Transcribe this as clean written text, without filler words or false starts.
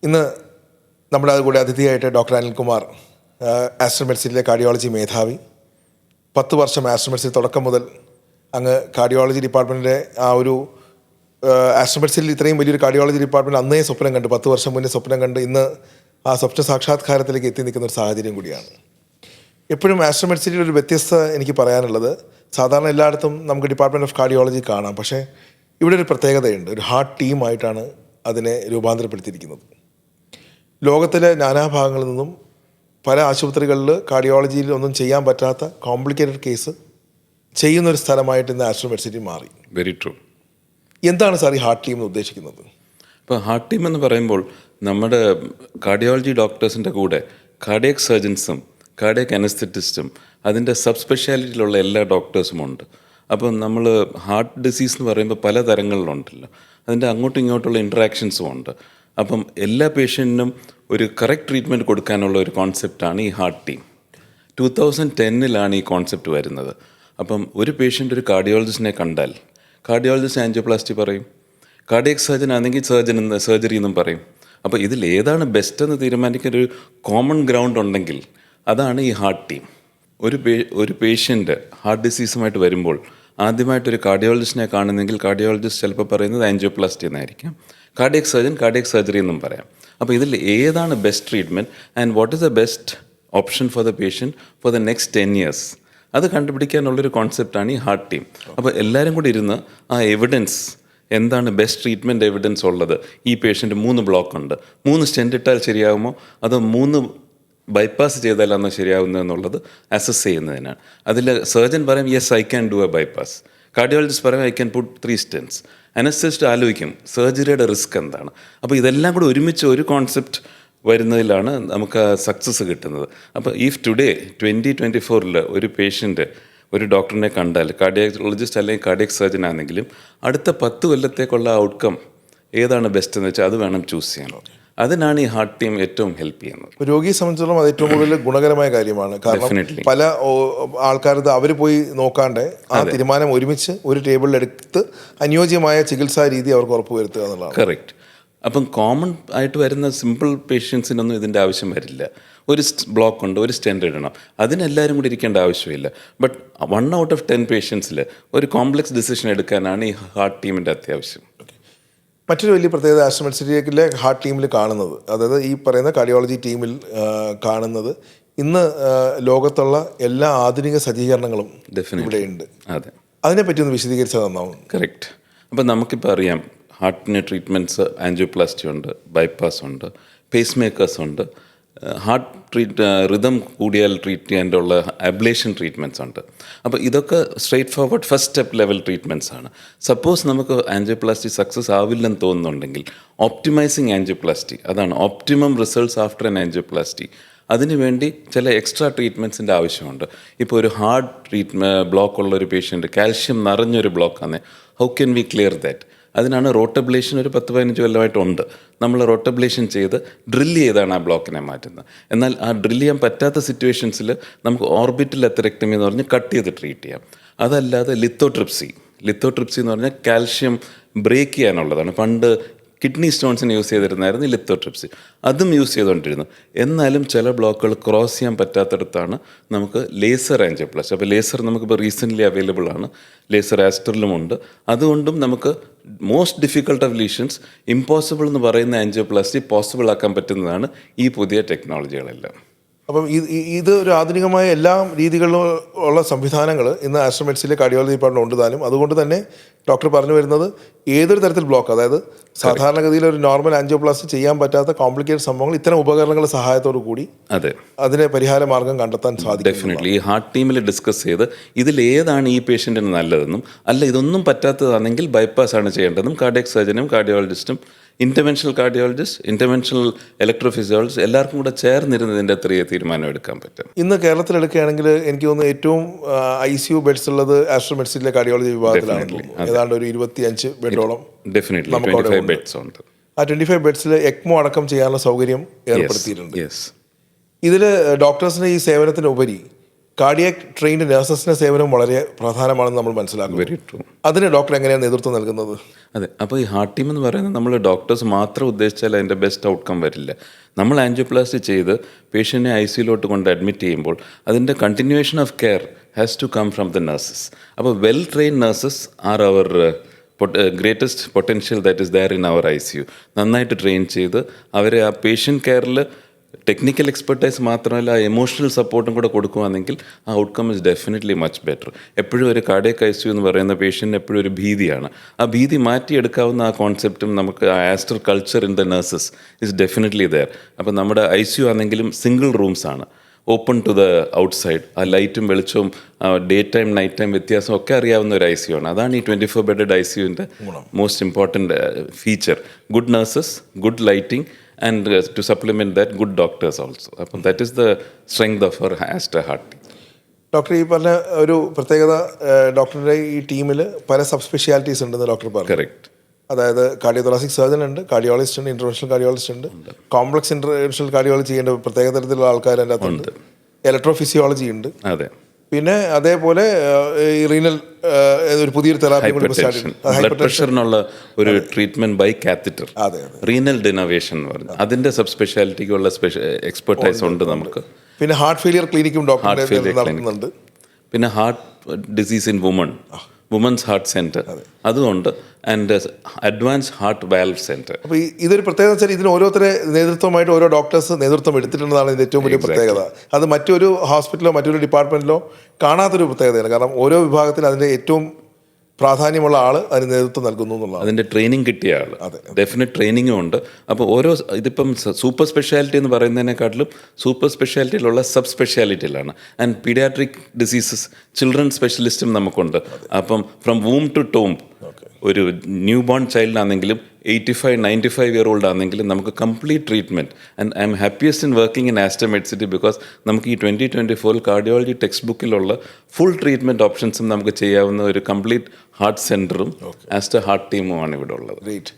ഇന്ന് നമ്മുടെ കൂടെ അതിഥിയായിട്ട് ഡോക്ടർ അനിൽകുമാർ, ആസ്റ്റർ മെഡിസിനിലെ കാർഡിയോളജി മേധാവി. 10 വർഷം ആസ്റ്റർ മെഡിസിൻ തുടക്കം മുതൽ അങ്ങ് കാർഡിയോളജി ഡിപ്പാർട്ട്മെൻറ്റിൻ്റെ ആ ഒരു ആസ്റ്റർ മെഡിസിനിൽ ഇത്രയും വലിയൊരു കാർഡിയോളജി ഡിപ്പാർട്ട്മെൻറ്റ് അന്നേ സ്വപ്നം കണ്ട്, 10 വർഷം മുന്നേ സ്വപ്നം കണ്ട് ഇന്ന് ആ സ്വപ്ന സാക്ഷാത്കാരത്തിലേക്ക് എത്തി നിൽക്കുന്ന ഒരു സാഹചര്യം കൂടിയാണ്. എപ്പോഴും ആസ്റ്റർ മെഡിസിനിൽ ഒരു വ്യത്യസ്തത എനിക്ക് പറയാനുള്ളത്, സാധാരണ എല്ലായിടത്തും നമുക്ക് ഡിപ്പാർട്ട്മെൻറ്റ് ഓഫ് കാർഡിയോളജി കാണാം, പക്ഷേ ഇവിടെ ഒരു പ്രത്യേകതയുണ്ട്. ഒരു ഹാർട്ട് ടീമായിട്ടാണ് അതിനെ രൂപാന്തരപ്പെടുത്തിയിരിക്കുന്നത്. ലോകത്തിലെ നാനാഭാഗങ്ങളിൽ നിന്നും പല ആശുപത്രികളിൽ കാർഡിയോളജിയിൽ ഒന്നും ചെയ്യാൻ പറ്റാത്ത കോംപ്ലിക്കേറ്റഡ് കേസ് ചെയ്യുന്നൊരു സ്ഥലമായിട്ട് ഇന്ന് ആസ്റ്റർ മെഡിസിറ്റി മാറി. Very true. എന്താണ് സാർ ഈ ഹാർട്ട് ടീം എന്ന് ഉദ്ദേശിക്കുന്നത്? ഇപ്പോൾ ഹാർട്ട് ടീം എന്ന് പറയുമ്പോൾ നമ്മുടെ കാർഡിയോളജി ഡോക്ടേഴ്സിൻ്റെ കൂടെ കാർഡിയക് സർജൻസും കാർഡിയക് അനസ്തെറ്റിസ്റ്റും അതിൻ്റെ സബ് സ്പെഷ്യാലിറ്റിയിലുള്ള എല്ലാ ഡോക്ടേഴ്സും ഉണ്ട്. അപ്പം നമ്മൾ ഹാർട്ട് ഡിസീസ് എന്ന് പറയുമ്പോൾ പല തരങ്ങളിലുണ്ടല്ലോ, അതിൻ്റെ അങ്ങോട്ടും ഇങ്ങോട്ടുള്ള ഇൻട്രാക്ഷൻസും ഉണ്ട്. അപ്പം എല്ലാ പേഷ്യൻറ്റിനും ഒരു കറക്റ്റ് ട്രീറ്റ്മെൻറ്റ് കൊടുക്കാനുള്ള ഒരു കോൺസെപ്റ്റാണ് ഈ ഹാർട്ട് ടീം. 2010 ഈ കോൺസെപ്റ്റ് വരുന്നത്. അപ്പം ഒരു പേഷ്യൻ്റ് ഒരു കാർഡിയോളജിസ്റ്റിനെ കണ്ടാൽ കാർഡിയോളജിസ്റ്റ് ആൻജിയോപ്ലാസ്റ്റി പറയും, കാർഡിയക് സർജൻ ആണെങ്കിൽ സർജറി എന്നും പറയും. അപ്പോൾ ഇതിൽ ഏതാണ് ബെസ്റ്റ് എന്ന് തീരുമാനിക്കാൻ ഒരു കോമൺ ഗ്രൗണ്ട് ഉണ്ടെങ്കിൽ അതാണ് ഈ ഹാർട്ട് ടീം. ഒരു പേഷ്യൻ്റ് ഹാർട്ട് ഡിസീസുമായിട്ട് വരുമ്പോൾ ആദ്യമായിട്ടൊരു കാർഡിയോളജിസ്റ്റിനെ കാണുന്നെങ്കിൽ കാർഡിയോളജിസ്റ്റ് ചിലപ്പോൾ പറയുന്നത് ആൻജിയോപ്ലാസ്റ്റി എന്നായിരിക്കും, കാർഡിയക് സർജൻ കാർഡിയക് സർജറി എന്നും പറയാം. അപ്പോൾ ഇതിൽ ഏതാണ് best treatment and what is the best option for the patient for the next 10 years, അത് കണ്ടുപിടിക്കാനുള്ളൊരു കോൺസെപ്റ്റാണ് ഈ ഹാർട്ട് ടീം. അപ്പോൾ എല്ലാവരും കൂടി ഇരുന്ന് ആ എവിഡൻസ് എന്താണ് ബെസ്റ്റ് ട്രീറ്റ്മെൻറ്റ് എവിഡൻസ് ഉള്ളത്, ഈ പേഷ്യൻ്റ് 3 ബ്ലോക്ക് ഉണ്ട്, 3 സ്റ്റെൻറ്റ് ഇട്ടാൽ ശരിയാകുമോ അതോ 3 ബൈപ്പാസ് ചെയ്താലാണോ ശരിയാവുന്നത് എന്നുള്ളത് അസസ് ചെയ്യുന്നതിനാണ്. അതിൽ സർജൻ പറയും yes I can do a bypass, cardiologist പറയും I can put 3 stents, anaesthetist ആലോചിക്കും സർജറിയുടെ റിസ്ക് എന്താണ്. അപ്പോൾ ഇതെല്ലാം കൂടി ഒരുമിച്ച് ഒരു കോൺസെപ്റ്റ് വരുന്നതിലാണ് നമുക്ക് സക്സസ് കിട്ടുന്നത്. അപ്പോൾ ഇഫ് ടുഡേ 2024 ഒരു പേഷ്യൻ്റ് ഒരു ഡോക്ടറിനെ കണ്ടാൽ, കാർഡിയോളജിസ്റ്റ് അല്ലെങ്കിൽ കാർഡിയക് സർജൻ ആണെങ്കിലും അടുത്ത 10 കൊല്ലത്തേക്കുള്ള ഔട്ട്കം ഏതാണ് ബെസ്റ്റ് എന്ന് വെച്ചാൽ അത് വേണം ചൂസ് ചെയ്യാൻ. അതിനാണ് ഈ ഹാർട്ട് ടീം ഏറ്റവും ഹെൽപ്പ് ചെയ്യുന്നത്. രോഗിയെ സംബന്ധിച്ചിടത്തോളം അത് ഏറ്റവും കൂടുതൽ ഗുണകരമായ കാര്യമാണ്. കാരണം പല ആൾക്കാരത് അവർ പോയി നോക്കാണ്ട് ആ തീരുമാനം ഒരുമിച്ച് ഒരു ടേബിളിൽ എടുത്ത് അനുയോജ്യമായ ചികിത്സാ രീതി അവർക്ക് ഉറപ്പുവരുത്തുക എന്നുള്ളതാണ്. കറക്റ്റ്. അപ്പം കോമൺ ആയിട്ട് വരുന്ന സിമ്പിൾ പേഷ്യൻസിനൊന്നും ഇതിൻ്റെ ആവശ്യം വരില്ല. ഒരു ബ്ലോക്ക് ഉണ്ട്, ഒരു സ്റ്റെൻറ്റ് ഇടണം, അതിനെല്ലാവരും കൂടി ഇരിക്കേണ്ട ആവശ്യമില്ല. ബട്ട് 1 out of 10 പേഷ്യൻസിൽ ഒരു കോംപ്ലക്സ് ഡിസിഷൻ എടുക്കാനാണ് ഈ ഹാർട്ട് ടീമിൻ്റെ അത്യാവശ്യം. മറ്റൊരു വലിയ പ്രത്യേകത ആസ്റ്റർ മെഡിസിറ്റിയിലെ ഹാർട്ട് ടീമിൽ കാണുന്നത്, അതായത് ഈ പറയുന്ന കാർഡിയോളജി ടീമിൽ കാണുന്നത്, ഇന്ന് ലോകത്തുള്ള എല്ലാ ആധുനിക സജ്ജീകരണങ്ങളും ഇവിടെയുണ്ട്. അതെ, അതിനെപ്പറ്റി ഒന്ന് വിശദീകരിച്ചാൽ നന്നാവും. കറക്റ്റ്. അപ്പം നമുക്കിപ്പോൾ അറിയാം ഹാർട്ടിന് ട്രീറ്റ്മെൻറ്റ്സ് ആൻജിയോപ്ലാസ്റ്റി ഉണ്ട്, ബൈപ്പാസ് ഉണ്ട്, പേസ് മേക്കേഴ്സ് ഉണ്ട്, ഹാർട്ട് റിതം കൂടിയാൽ ട്രീറ്റ് ചെയ്യാനുള്ള അബ്ലേഷൻ ട്രീറ്റ്മെൻറ്റ്സ് ഉണ്ട്. അപ്പോൾ ഇതൊക്കെ straight forward first step level treatments ആണ്. സപ്പോസ് നമുക്ക് ആൻജിയോപ്ലാസ്റ്റി സക്സസ് ആവില്ലെന്ന് തോന്നുന്നുണ്ടെങ്കിൽ ഓപ്റ്റിമൈസിങ് ആൻജിയോപ്ലാസ്റ്റി, അതാണ് optimum results after an angioplasty. അതിനുവേണ്ടി ചില എക്സ്ട്രാ ട്രീറ്റ്മെൻറ്റ്സിൻ്റെ ആവശ്യമുണ്ട്. ഇപ്പോൾ ഒരു ഹാർട്ട് ബ്ലോക്ക് ഉള്ള ഒരു പേഷ്യൻറ്റ്, കാൽഷ്യം നിറഞ്ഞൊരു ബ്ലോക്കാണ്, how can we clear that? അതിനാണ് റോട്ടബ്ലേഷൻ ഒരു 10-15 കൊല്ലമായിട്ടുണ്ട്. നമ്മൾ റോട്ടബ്ലേഷൻ ചെയ്ത് ഡ്രില്ല് ചെയ്താണ് ആ ബ്ലോക്കിനെ മാറ്റുന്നത്. എന്നാൽ ആ ഡ്രില്ല് ചെയ്യാൻ പറ്റാത്ത സിറ്റുവേഷൻസിൽ നമുക്ക് ഓർബിറ്റൽ അത്തറെക്ടമി എന്ന് പറഞ്ഞ് കട്ട് ചെയ്ത് ട്രീറ്റ് ചെയ്യാം. അതല്ലാതെ ലിത്തോട്രിപ്സി എന്ന് പറഞ്ഞാൽ കാൽഷ്യം ബ്രേക്ക് ചെയ്യാനുള്ളതാണ്. പണ്ട് കിഡ്നി സ്റ്റോൺസിന് യൂസ് ചെയ്തിരുന്നായിരുന്നു ലിത്തോട്രിപ്സി, അതും യൂസ് ചെയ്തുകൊണ്ടിരുന്നു. എന്നാലും ചില ബ്ലോക്കുകൾ ക്രോസ് ചെയ്യാൻ പറ്റാത്തടത്താണ് നമുക്ക് ലേസർ ആൻജിയോപ്ലാസ്റ്റി. അപ്പോൾ ലേസർ നമുക്കിപ്പോൾ റീസെൻ്റ്ലി അവൈലബിൾ ആണ്, ലേസർ ആസ്റ്ററിലുമുണ്ട്. അതുകൊണ്ടും നമുക്ക് most difficult of lesions, impossible എന്ന് പറയുന്ന ആൻജിയോപ്ലാസ്റ്റി പോസിബിൾ ആക്കാൻ പറ്റുന്നതാണ് ഈ പുതിയ ടെക്നോളജികളെല്ലാം. അപ്പം ഇത് ഒരു ആധുനികമായ എല്ലാ രീതികളിലും ഉള്ള സംവിധാനങ്ങൾ ഇന്ന് ആസ്റ്റർ മെഡിസിനിലെ കാർഡിയോളജി ഡിപ്പാർട്ട്മെൻറ്റ് ഉണ്ട് താനും. അതുകൊണ്ട് തന്നെ ഡോക്ടർ പറഞ്ഞു വരുന്നത് ഏതൊരു തരത്തിൽ ബ്ലോക്ക്, അതായത് സാധാരണഗതിയിൽ ഒരു നോർമൽ ആൻജിയോപ്ലാസ്റ്റി ചെയ്യാൻ പറ്റാത്ത കോംപ്ലിക്കേറ്റഡ് സംഭവങ്ങൾ ഇത്തരം ഉപകരണങ്ങളുടെ സഹായത്തോടു കൂടി അതിന് പരിഹാര മാർഗം കണ്ടെത്താൻ സാധിക്കും. ഡെഫിനറ്റ്ലി ഈ ഹാർട്ട് ടീമിൽ ഡിസ്കസ് ചെയ്ത് ഇതിലേതാണ് ഈ പേഷ്യൻറ്റിന് നല്ലതെന്നും, അല്ല ഇതൊന്നും പറ്റാത്തതാണെങ്കിൽ ബൈപ്പാസ് ആണ് ചെയ്യേണ്ടതെന്നും കാർഡിയക് സർജനും കാർഡിയോളജിസ്റ്റും ഇൻ്റർവെൻഷണൽ കാർഡിയോളജിസ്റ്റ്, ഇൻ്റർവെൻഷണൽ ഇലക്ട്രോഫിസിയോളജിസ്റ്റ് എല്ലാവർക്കും കൂടെ ചേർന്നിരുന്നതിൻ്റെ അത്രയേ തീരുമാനം എടുക്കാൻ പറ്റും. ഇന്ന് കേരളത്തിൽ എടുക്കുകയാണെങ്കിൽ എനിക്ക് തോന്നുന്നു ഏറ്റവും ICU ബെഡ്സ് ഉള്ളത് ആസ്റ്റർ മെഡിസിനിലെ കാർഡിയോളജി വിഭാഗത്തിലാണ്. ഏതാണ്ട് ഒരു 25 ബെഡോളം നമുക്ക് 25 ബെഡ്സ് ഉണ്ട്. ആ 25 ബെഡ്സിൽ എക്മോ അടക്കം ചെയ്യാനുള്ള സൗകര്യം ഏർപ്പെടുത്തിയിട്ടുണ്ട്. ഇതിൽ ഡോക്ടേഴ്സിന് ഈ സേവനത്തിനുപരി കാർഡിയാക് ട്രെയിൻഡ് നഴ്സസിൻ്റെ സേവനം വളരെ പ്രധാനമാണെന്ന് നമ്മൾ മനസ്സിലാക്കുന്നു. Very true. അതിന് ഡോക്ടർ എങ്ങനെയാണ് നേതൃത്വം നൽകുന്നത്? അതെ, അപ്പോൾ ഈ ഹാർട്ട് ടീം എന്ന് പറയുന്നത് നമ്മൾ ഡോക്ടേഴ്സ് മാത്രം ഉദ്ദേശിച്ചാൽ അതിൻ്റെ ബെസ്റ്റ് ഔട്ട്കം വരില്ല. നമ്മൾ ആൻജിയോപ്ലാസ്റ്റി ചെയ്ത് പേഷ്യൻറ്റിനെ ICUലോട്ട് കൊണ്ട് അഡ്മിറ്റ് ചെയ്യുമ്പോൾ അതിൻ്റെ continuation of care has to come from the nurses. അപ്പോൾ well trained nurses are our greatest potential that is there in our ICU. നന്നായിട്ട് ട്രെയിൻ ചെയ്ത് അവരെ ആ പേഷ്യൻ്റ് കെയറിൽ ടെക്നിക്കൽ എക്സ്പെർട്ടൈസ് മാത്രമല്ല എമോഷണൽ സപ്പോർട്ടും കൂടെ കൊടുക്കുകയാണെങ്കിൽ ആ outcome is definitely much better. എപ്പോഴും ഒരു കാർഡിയക് ICU എന്ന് പറയുന്ന പേഷ്യൻ്റ് എപ്പോഴും ഒരു ഭീതിയാണ്. ആ ഭീതി മാറ്റിയെടുക്കാവുന്ന ആ കോൺസെപ്റ്റും നമുക്ക് ആ Aster culture in the nurses is definitely there. അപ്പോൾ നമ്മുടെ ICU ആണെങ്കിലും സിംഗിൾ റൂംസ് ആണ്, ഓപ്പൺ ടു ദ ഔട്ട്സൈഡ്. ആ ലൈറ്റും വെളിച്ചവും ഡേ ടൈം നൈറ്റ് ടൈം വ്യത്യാസം ഒക്കെ അറിയാവുന്ന ഒരു ICU ആണ്. അതാണ് ഈ 24 ബെഡഡ് ICUവിൻ്റെ most important feature. Good nurses, good lighting, and to supplement that, good doctors also. അപ്പം that is the strength of our Aster Heart team. Doctor ഈ പറഞ്ഞ ഒരു പ്രത്യേകത, ഡോക്ടറുടെ ഈ ടീമിൽ പല സബ് സ്പെഷ്യാലിറ്റീസ് ഉണ്ടെന്ന് ഡോക്ടർ പറഞ്ഞു. കറക്റ്റ്. അതായത് കാർഡിയോതൊറാസിക് സർജൻ ഉണ്ട്, കാർഡിയോളജിസ്റ്റ് ഉണ്ട്, ഇന്റർവെൻഷണൽ കാർഡിയോളജിസ്റ്റ് ഉണ്ട്, കോംപ്ലക്സ് ഇന്റർവെൻഷണൽ കാർഡിയോളജി ചെയ്യേണ്ട പ്രത്യേക തരത്തിലുള്ള ആൾക്കാർ അതിൻ്റെ അകത്തുണ്ട്, ഇലക്ട്രോഫിസിയോളജി ഉണ്ട്, അതെ, പിന്നെ അതേപോലെ ഈ റീനൽ ഒരു പുതിയൊരു തെറാപ്പി കൂടി ബ്ലഡ് പ്രഷറിനുള്ള ഒരു ട്രീറ്റ്മെന്റ് ബൈ കാത്തറ്റർ, റീനൽ ഡിനോവേഷൻ എന്ന് പറഞ്ഞു. അതിന്റെ സബ് സ്പെഷ്യാലിറ്റിക്കുള്ള എക്സ്പെർട്ടൈസ് ഉണ്ട് നമുക്ക്. പിന്നെ ഹാർട്ട് ഫെയിലിയർ ക്ലിനിക്കും ഡോക്ടർ നടത്തുന്നുണ്ട്. പിന്നെ heart disease in women's heart centre അതുകൊണ്ട്, and advance heart valve centre. അപ്പോൾ ഇതൊരു പ്രത്യേകത വെച്ചാൽ ഇതിന് ഓരോരുത്തരെ നേതൃത്വമായിട്ട് ഓരോ ഡോക്ടേഴ്സ് നേതൃത്വം എടുത്തിട്ടുള്ളതാണ് ഇതിൻ്റെ ഏറ്റവും വലിയ പ്രത്യേകത. അത് മറ്റൊരു ഹോസ്പിറ്റലോ മറ്റൊരു ഡിപ്പാർട്ട്മെൻറ്റിലോ കാണാത്തൊരു പ്രത്യേകതയാണ്. കാരണം ഓരോ വിഭാഗത്തിൽ അതിൻ്റെ ഏറ്റവും പ്രാധാന്യമുള്ള ആൾ അതിന് നേതൃത്വം നൽകുന്നു എന്നുള്ളതാണ്. അതിൻ്റെ ട്രെയിനിങ് കിട്ടിയ ആൾ, ഡെഫിനറ്റ് ട്രെയിനിങ്ങും ഉണ്ട്. അപ്പോൾ ഓരോ ഇതിപ്പം സൂപ്പർ സ്പെഷ്യാലിറ്റി എന്ന് പറയുന്നതിനെക്കാട്ടിലും സൂപ്പർ സ്പെഷ്യാലിറ്റിയിലുള്ള സബ് സ്പെഷ്യാലിറ്റിയിലാണ്. ആൻഡ് പീഡിയാട്രിക് ഡിസീസസ്, ചിൽഡ്രൻ സ്പെഷ്യലിസ്റ്റും നമുക്കുണ്ട്. അപ്പം ഫ്രം വൂം ടു ടോംബ്, ഒരു ന്യൂ ബോൺ ചൈൽഡാണെങ്കിലും 85-95 ഇയർ ഓൾഡ് ആണെങ്കിലും നമുക്ക് complete treatment. And I'm happiest in working in Aster Medcity because നമുക്ക് ഈ 2024 കാർഡിയോളജി ടെക്സ്റ്റ് ബുക്കിലുള്ള ഫുൾ ട്രീറ്റ്മെൻറ്റ് ഓപ്ഷൻസും നമുക്ക് ചെയ്യാവുന്ന ഒരു കംപ്ലീറ്റ് ഹാർട്ട് സെൻറ്ററും ആസ്റ്റർ ഹാർട്ട് ടീമുമാണ് ഇവിടെ ഉള്ളത്. ഗ്രേറ്റ്.